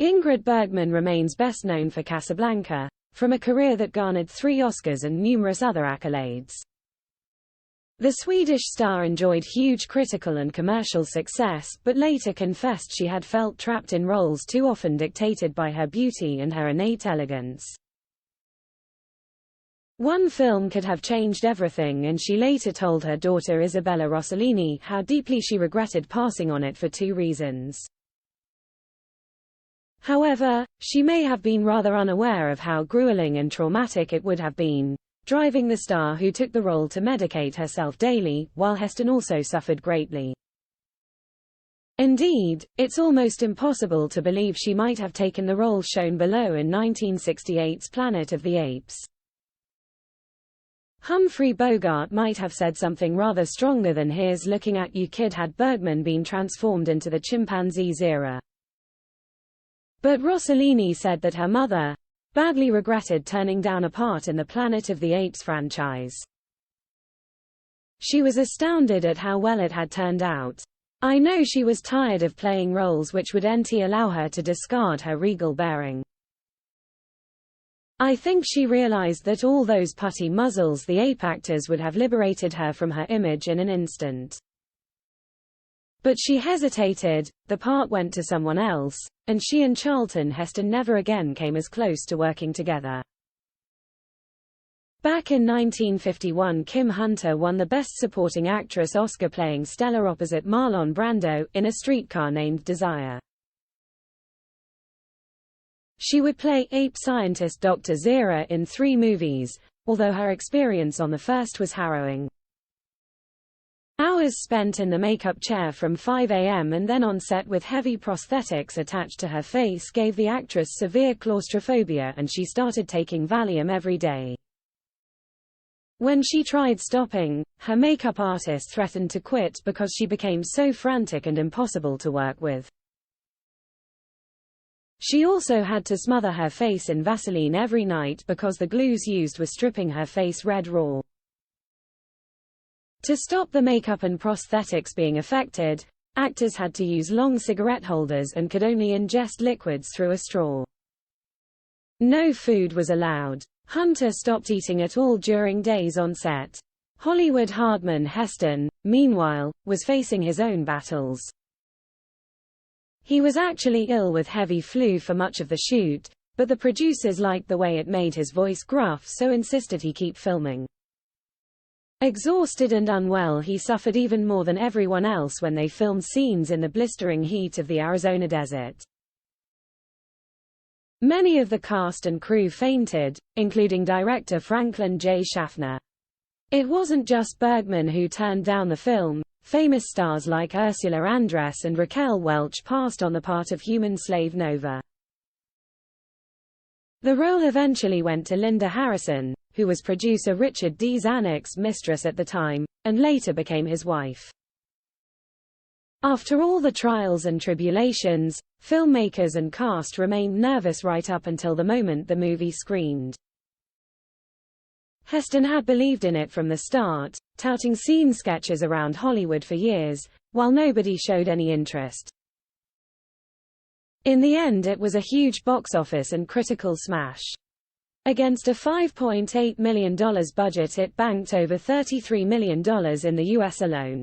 Ingrid Bergman remains best known for Casablanca, from a career that garnered 3 Oscars and numerous other accolades. The Swedish star enjoyed huge critical and commercial success, but later confessed she had felt trapped in roles too often dictated by her beauty and her innate elegance. One film could have changed everything, and she later told her daughter Isabella Rossellini how deeply she regretted passing on it for 2 reasons. However, she may have been rather unaware of how gruelling and traumatic it would have been, driving the star who took the role to medicate herself daily, while Heston also suffered greatly. Indeed, it's almost impossible to believe she might have taken the role shown below in 1968's Planet of the Apes. Humphrey Bogart might have said something rather stronger than "Here's looking at you, kid" had Bergman been transformed into the chimpanzees era. But Rossellini said that her mother badly regretted turning down a part in the Planet of the Apes franchise. She was astounded at how well it had turned out. "I know she was tired of playing roles which would allow her to discard her regal bearing. I think she realized that all those putty muzzles the ape actors would have liberated her from her image in an instant. But she hesitated, the part went to someone else, and she and Charlton Heston never again came as close to working together." Back in 1951, Kim Hunter won the Best Supporting Actress Oscar playing Stella opposite Marlon Brando, in A Streetcar Named Desire. She would play ape scientist Dr. Zira in 3 movies, although her experience on the first was harrowing. Hours spent in the makeup chair from 5 a.m. and then on set with heavy prosthetics attached to her face gave the actress severe claustrophobia, and she started taking Valium every day. When she tried stopping, her makeup artist threatened to quit because she became so frantic and impossible to work with. She also had to smother her face in Vaseline every night because the glues used were stripping her face red raw. To stop the makeup and prosthetics being affected, actors had to use long cigarette holders and could only ingest liquids through a straw. No food was allowed. Hunter stopped eating at all during days on set. Hollywood Hardman Heston, meanwhile, was facing his own battles. He was actually ill with heavy flu for much of the shoot, but the producers liked the way it made his voice gruff, so insisted he keep filming. Exhausted and unwell, he suffered even more than everyone else when they filmed scenes in the blistering heat of the Arizona desert. Many of the cast and crew fainted, including director Franklin J. Schaffner. It wasn't just Bergman who turned down the film. Famous stars like Ursula Andress and Raquel Welch passed on the part of human slave Nova. The role eventually went to Linda Harrison, who was producer Richard D. Zanuck's mistress at the time, and later became his wife. After all the trials and tribulations, filmmakers and cast remained nervous right up until the moment the movie screened. Heston had believed in it from the start, touting scene sketches around Hollywood for years, while nobody showed any interest. In the end, it was a huge box office and critical smash. Against a $5.8 million budget, it banked over $33 million in the US alone.